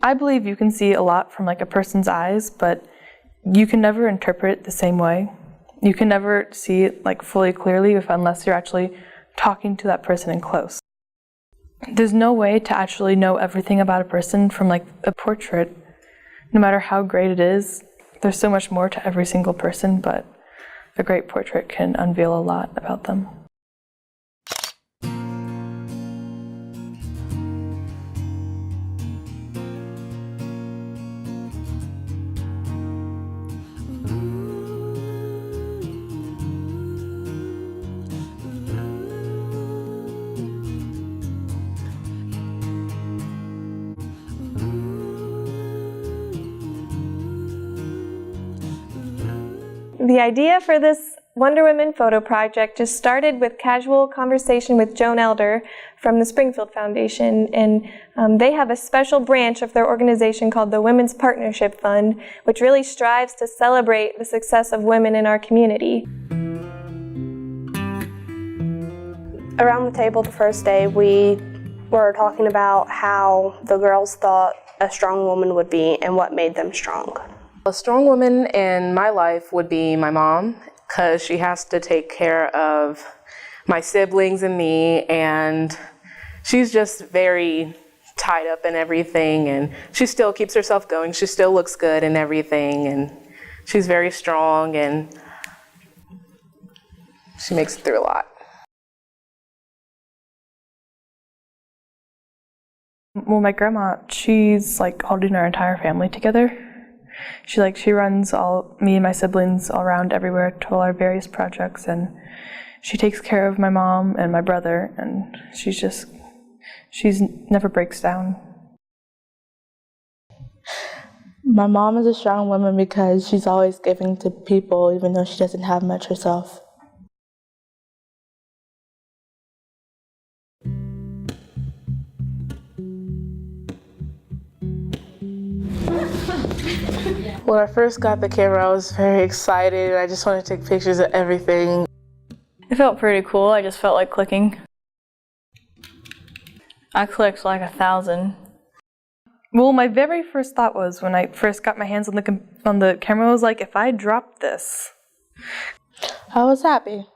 I believe you can see a lot from like a person's eyes, but you can never interpret it the same way. You can never see it like fully clearly unless you're actually talking to that person in close. There's no way to actually know everything about a person from like a portrait. No matter how great it is, there's so much more to every single person, but a great portrait can unveil a lot about them. The idea for this Wonder Women photo project just started with casual conversation with Joan Elder from the Springfield Foundation, and they have a special branch of their organization called the Women's Partnership Fund, which really strives to celebrate the success of women in our community. Around the table the first day, we were talking about how the girls thought a strong woman would be and what made them strong. A strong woman in my life would be my mom, because she has to take care of my siblings and me, and she's just very tied up in everything, and she still keeps herself going. She still looks good and everything, and she's very strong, and she makes it through a lot. Well, my grandma, she's like holding our entire family together. She runs me and my siblings all around everywhere to all our various projects, and she takes care of my mom and my brother, and she's never breaks down. My mom is a strong woman because she's always giving to people even though she doesn't have much herself. When I first got the camera, I was very excited, and I just wanted to take pictures of everything. It felt pretty cool. I just felt like clicking. I clicked like 1,000. Well, my very first thought was when I first got my hands on the camera, I was like, if I drop this. I was happy.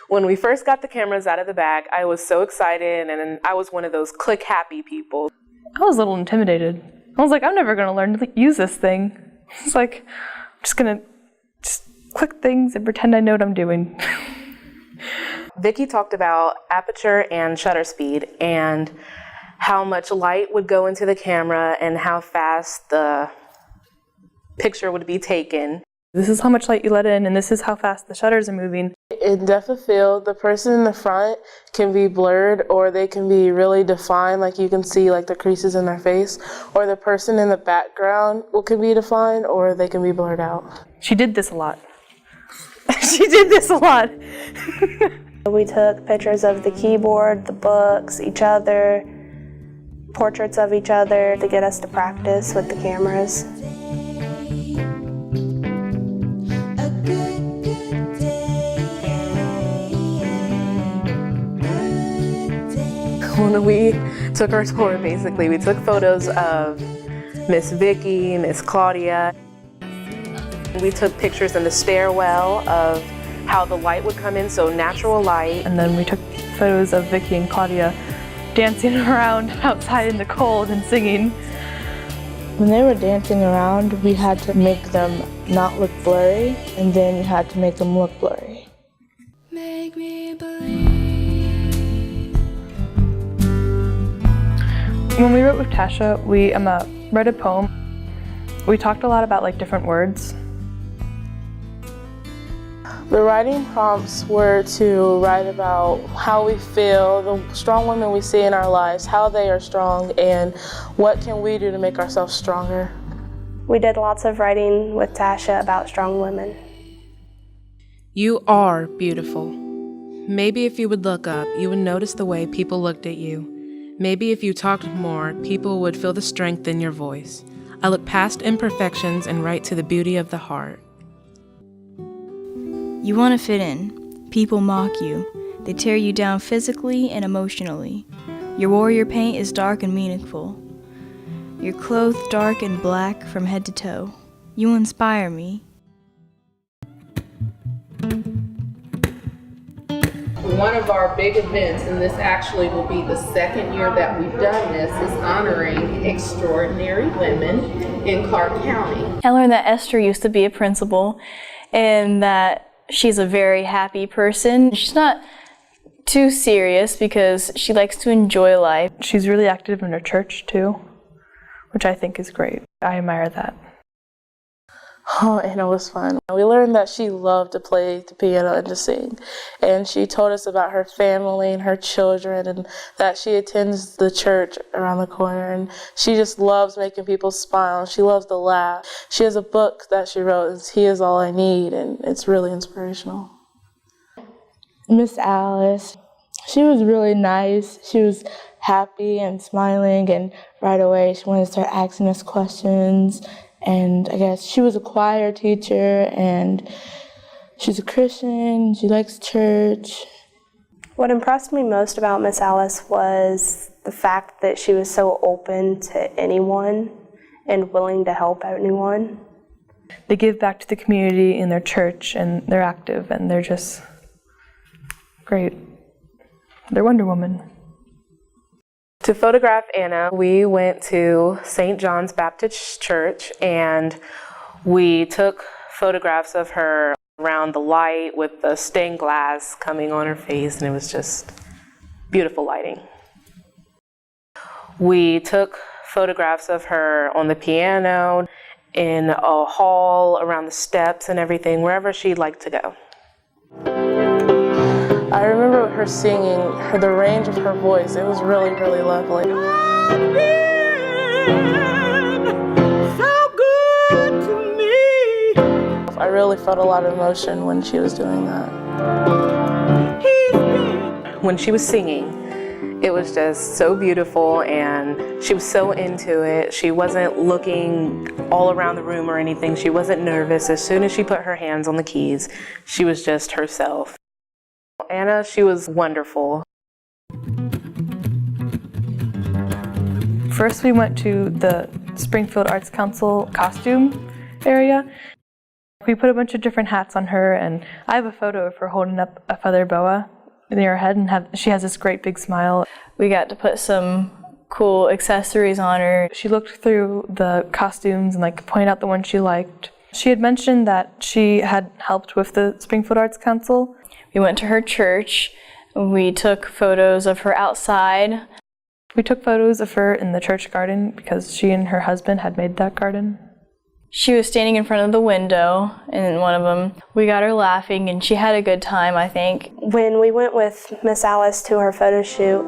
When we first got the cameras out of the bag, I was so excited, and I was one of those click happy people. I was a little intimidated. I was like, I'm never going to learn to use this thing. It's like, I'm just going to click things and pretend I know what I'm doing. Vicki talked about aperture and shutter speed and how much light would go into the camera and how fast the picture would be taken. This is how much light you let in, and this is how fast the shutters are moving. In depth of field, the person in the front can be blurred, or they can be really defined, like you can see like the creases in their face, or the person in the background can be defined, or they can be blurred out. She did this a lot. She did this a lot. We took pictures of the keyboard, the books, each other, portraits of each other to get us to practice with the cameras. When we took our tour, basically, we took photos of Miss Vicki, Miss Claudia. We took pictures in the stairwell of how the light would come in, so natural light. And then we took photos of Vicki and Claudia dancing around outside in the cold and singing. When they were dancing around, we had to make them not look blurry, and then you had to make them look blurry. Make me believe. When we wrote with Tasha, we read a poem. We talked a lot about like different words. The writing prompts were to write about how we feel, the strong women we see in our lives, how they are strong, and what can we do to make ourselves stronger. We did lots of writing with Tasha about strong women. You are beautiful. Maybe if you would look up, you would notice the way people looked at you. Maybe if you talked more, people would feel the strength in your voice. I look past imperfections and right to the beauty of the heart. You want to fit in. People mock you. They tear you down physically and emotionally. Your warrior paint is dark and meaningful. You're clothed dark and black from head to toe. You inspire me. One of our big events, and this actually will be the second year that we've done this, is honoring extraordinary women in Clark County. I learned that Esther used to be a principal and that she's a very happy person. She's not too serious because she likes to enjoy life. She's really active in her church too, which I think is great. I admire that. Oh, and it was fun. We learned that she loved to play the piano and to sing. And she told us about her family and her children and that she attends the church around the corner. And she just loves making people smile. She loves to laugh. She has a book that she wrote, it's He Is All I Need, and it's really inspirational. Miss Alice, she was really nice. She was happy and smiling, and right away she wanted to start asking us questions. And I guess she was a choir teacher, and she's a Christian, she likes church. What impressed me most about Miss Alice was the fact that she was so open to anyone and willing to help anyone. They give back to the community in their church, and they're active, and they're just great. They're Wonder Woman. To photograph Anna, we went to St. John's Baptist Church and we took photographs of her around the light with the stained glass coming on her face, and it was just beautiful lighting. We took photographs of her on the piano, in a hall, around the steps and everything, wherever she'd like to go. I remember her singing, the range of her voice, it was really, really lovely. So good to me. I really felt a lot of emotion when she was doing that. When she was singing, it was just so beautiful and she was so into it. She wasn't looking all around the room or anything. She wasn't nervous. As soon as she put her hands on the keys, she was just herself. Anna, she was wonderful. First we went to the Springfield Arts Council costume area. We put a bunch of different hats on her, and I have a photo of her holding up a feather boa near her head, and she has this great big smile. We got to put some cool accessories on her. She looked through the costumes and pointed out the one she liked. She had mentioned that she had helped with the Springfield Arts Council. We went to her church. We took photos of her outside. We took photos of her in the church garden because she and her husband had made that garden. She was standing in front of the window in one of them. We got her laughing and she had a good time, I think. When we went with Miss Alice to her photo shoot,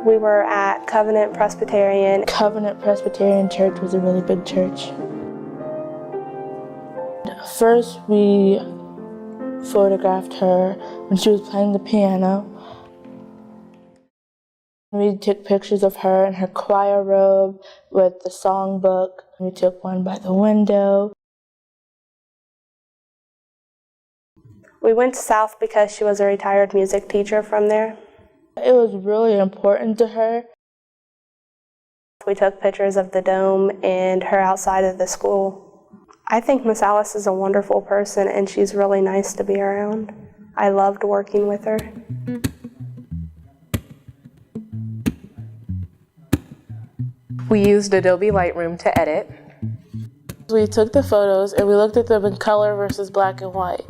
we were at Covenant Presbyterian. Covenant Presbyterian Church was a really big church. First, we photographed her when she was playing the piano. We took pictures of her in her choir robe with the songbook. We took one by the window. We went south because she was a retired music teacher from there. It was really important to her. We took pictures of the dome and her outside of the school. I think Miss Alice is a wonderful person, and she's really nice to be around. I loved working with her. We used Adobe Lightroom to edit. We took the photos and we looked at them in color versus black and white.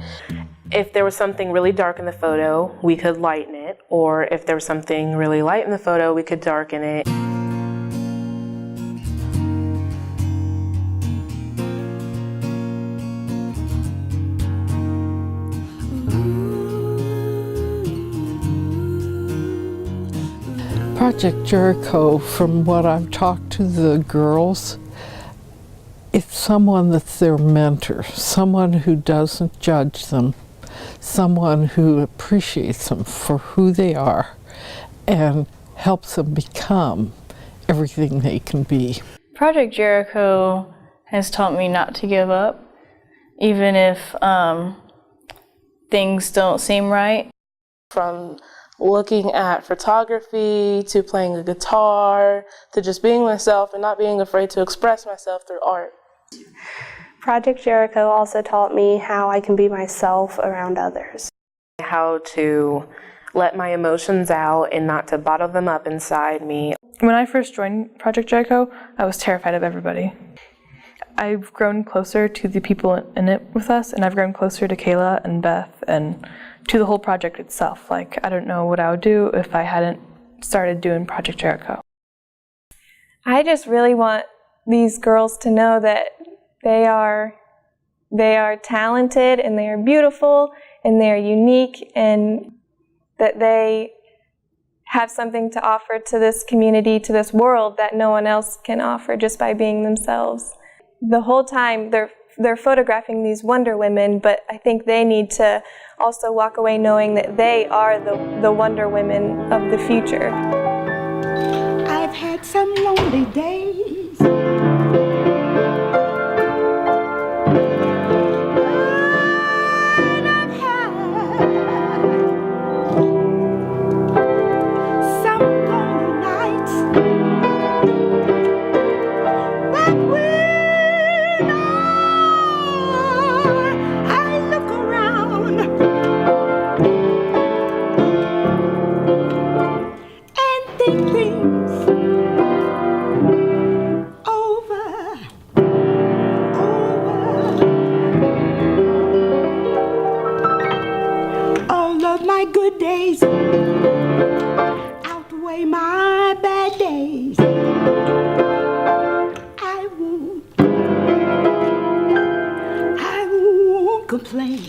If there was something really dark in the photo, we could lighten it, or if there was something really light in the photo, we could darken it. Project Jericho, from what I've talked to the girls, it's someone that's their mentor, someone who doesn't judge them, someone who appreciates them for who they are and helps them become everything they can be. Project Jericho has taught me not to give up, even if things don't seem right. From looking at photography, to playing a guitar, to just being myself and not being afraid to express myself through art. Project Jericho also taught me how I can be myself around others. How to let my emotions out and not to bottle them up inside me. When I first joined Project Jericho, I was terrified of everybody. I've grown closer to the people in it with us, and I've grown closer to Kayla and Beth and to the whole project itself. Like, I don't know what I would do if I hadn't started doing Project Jericho. I just really want these girls to know that they are talented and they are beautiful and they are unique and that they have something to offer to this community, to this world that no one else can offer just by being themselves. The whole time they're photographing these Wonder Women, but I think they need to also walk away knowing that they are the Wonder Women of the future. I've had some lonely days. My good days outweigh my bad days. I won't complain.